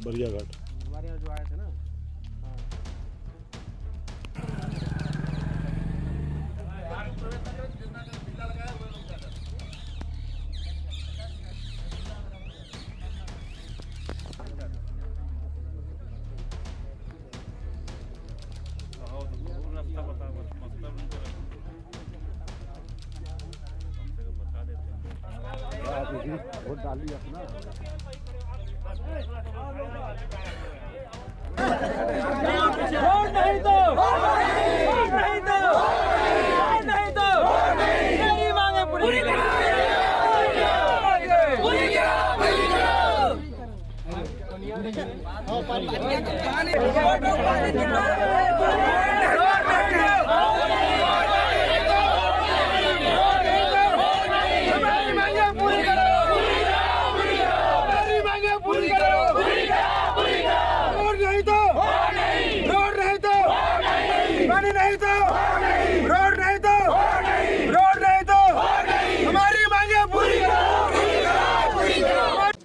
बरिया घाट हमारे यहाँ जो आए थे ना। वोट डाली अपना नहीं तो मेरी मांगे पूरी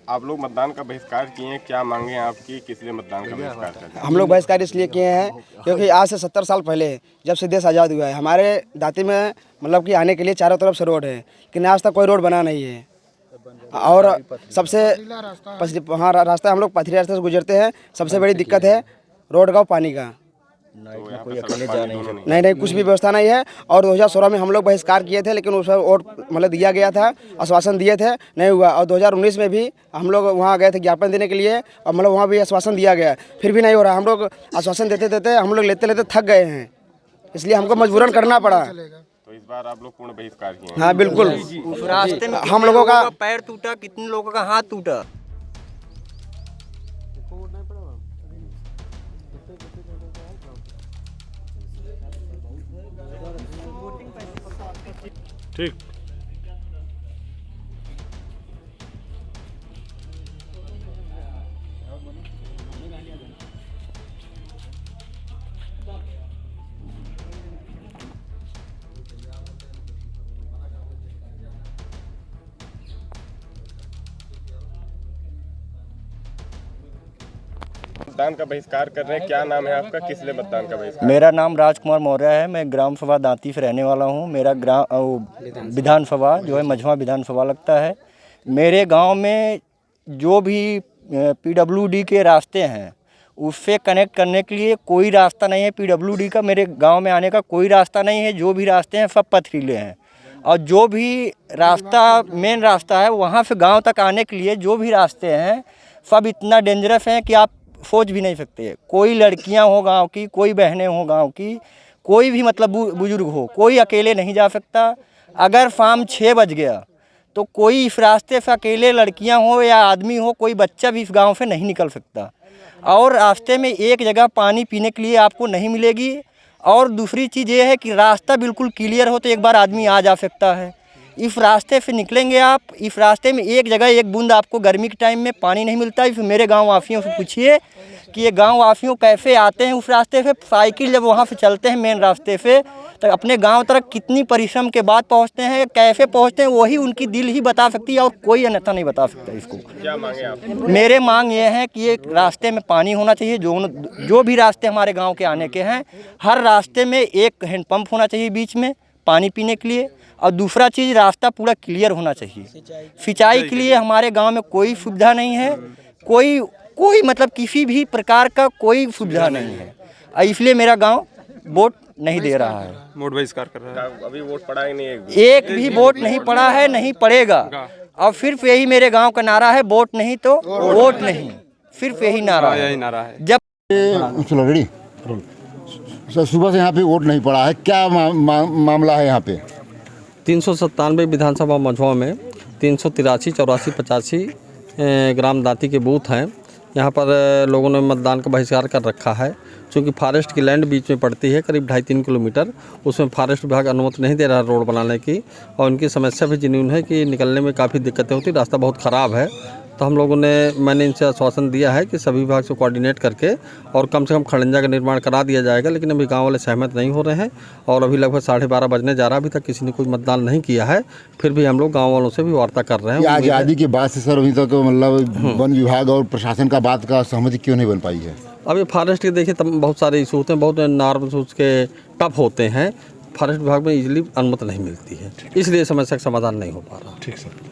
आप लोग मतदान का बहिष्कार किए हैं, क्या मांगे आपकी, किस लिए मतदान का बहिष्कार कर रहे हैं? हम लोग बहिष्कार इसलिए किए हैं क्योंकि आज से 70 साल पहले जब से देश आज़ाद हुआ है हमारे दाती में मतलब कि आने के लिए चारों तरफ से रोड है, लेकिन आज तक कोई रोड बना नहीं है। और सबसे हाँ रास्ता हम लोग पथरी रास्ते से गुजरते हैं। सबसे बड़ी दिक्कत है रोड का और पानी का। नहीं कुछ भी व्यवस्था नहीं है। और 2016 में हम लोग बहिष्कार किए थे, लेकिन उस पर वोट मतलब दिया गया था, आश्वासन दिए थे, नहीं हुआ। और 2019 में भी हम लोग वहाँ गए थे ज्ञापन देने के लिए, और मतलब वहाँ भी आश्वासन दिया गया, फिर भी नहीं हो रहा। हम लोग आश्वासन देते देते हम लोग लेते लेते थक गए हैं, इसलिए हमको मजबूरन करना पड़ा। तो इस बार आप लोग पूर्ण बहिष्कार किए हैं? हाँ बिल्कुल। उस रास्ते में हम लोगों का पैर टूटा, कितने लोगों का हाथ टूटा। ठीक। मतदान का बहिष्कार कर रहे हैं, क्या नाम है आपका, किस लिए मतदान का बहिष्कार? मेरा नाम राजकुमार मौर्य है। मैं ग्राम सभा दांती से रहने वाला हूँ। मेरा विधानसभा जो है मझवा विधानसभा लगता है। मेरे गांव में जो भी PWD के रास्ते हैं उससे कनेक्ट करने के लिए कोई रास्ता नहीं है। PWD का मेरे गांव में आने का कोई रास्ता नहीं है। जो भी रास्ते हैं सब पथरीले हैं, और जो भी रास्ता मेन रास्ता है वहाँ से गांव तक आने के लिए जो भी रास्ते हैं सब इतना डेंजरस हैं कि आप सोच भी नहीं सकते। कोई लड़कियां हो गांव की, कोई बहनें हो गांव की, कोई भी मतलब बुजुर्ग हो, कोई अकेले नहीं जा सकता। अगर शाम 6 बज गया तो कोई इस रास्ते से अकेले लड़कियां हो या आदमी हो, कोई बच्चा भी इस गांव से नहीं निकल सकता। और रास्ते में एक जगह पानी पीने के लिए आपको नहीं मिलेगी। और दूसरी चीज़ ये है कि रास्ता बिल्कुल क्लियर हो तो एक बार आदमी आ जा सकता है। इस रास्ते से निकलेंगे आप, इस रास्ते में एक जगह एक बूंद आपको गर्मी के टाइम में पानी नहीं मिलता। इस मेरे गांव वासियों से पूछिए कि ये गांव वासियों कैसे आते हैं उस रास्ते से। साइकिल जब वहां से चलते हैं मेन रास्ते से तो अपने गांव तक कितनी परिश्रम के बाद पहुंचते हैं, कैसे पहुंचते हैं, वही उनकी दिल ही बता सकती है, और कोई अन्यथा नहीं बता सकता इसको। क्या मांगे आप? मेरे मांग ये है कि ये रास्ते में पानी होना चाहिए। जो भी रास्ते हमारे गाँव के आने के हैं, हर रास्ते में एक हैंडपम्प होना चाहिए बीच में पानी पीने के लिए। और दूसरा चीज़, रास्ता पूरा क्लियर होना चाहिए। सिंचाई के लिए हमारे गांव में कोई सुविधा नहीं है, कोई मतलब किसी भी प्रकार का कोई सुविधा नहीं है। इसलिए मेरा गांव वोट नहीं दे रहा है। वोट बहिष्कार कर रहा है। अभी वोट पड़ा ही नहीं है? एक भी वोट नहीं पड़ा है, नहीं पड़ेगा। और सिर्फ यही मेरे गांव का नारा है, वोट नहीं तो वोट नहीं। सिर्फ यही नारा है, यही नारा है। जब सुबह से यहाँ पे वोट नहीं पड़ा है, क्या मामला है यहाँ पे? 397 विधानसभा मझवा में 383, 84, 85 ग्राम दांती के बूथ हैं। यहाँ पर लोगों ने मतदान का बहिष्कार कर रखा है, क्योंकि फॉरेस्ट की लैंड बीच में पड़ती है करीब 2.5-3 किलोमीटर। उसमें फॉरेस्ट विभाग अनुमति नहीं दे रहा रोड बनाने की, और उनकी समस्या भी जेन्युइन है कि निकलने में काफ़ी दिक्कतें होती, रास्ता बहुत ख़राब है। तो हम लोगों ने मैंने इनसे आश्वासन दिया है कि सभी विभाग से कोऑर्डिनेट करके और कम से कम खड़ंजा का निर्माण करा दिया जाएगा, लेकिन अभी गांव वाले सहमत नहीं हो रहे हैं और अभी लगभग 12:30 बजने जा रहा है, अभी तक किसी ने कोई मतदान नहीं किया है। फिर भी हम लोग गाँव वालों से भी वार्ता कर रहे हैं। आज़ादी के बाद से सर अभी तक मतलब वन विभाग और प्रशासन का बात का सहमति क्यों नहीं बन पाई है? अभी फॉरेस्ट के देखिए बहुत सारे इशू होते हैं, बहुत नॉर्म्स उसके टफ होते हैं, फॉरेस्ट विभाग में इजीली अनुमति नहीं मिलती है, इसलिए समस्या का समाधान नहीं हो पा रहा। ठीक सर।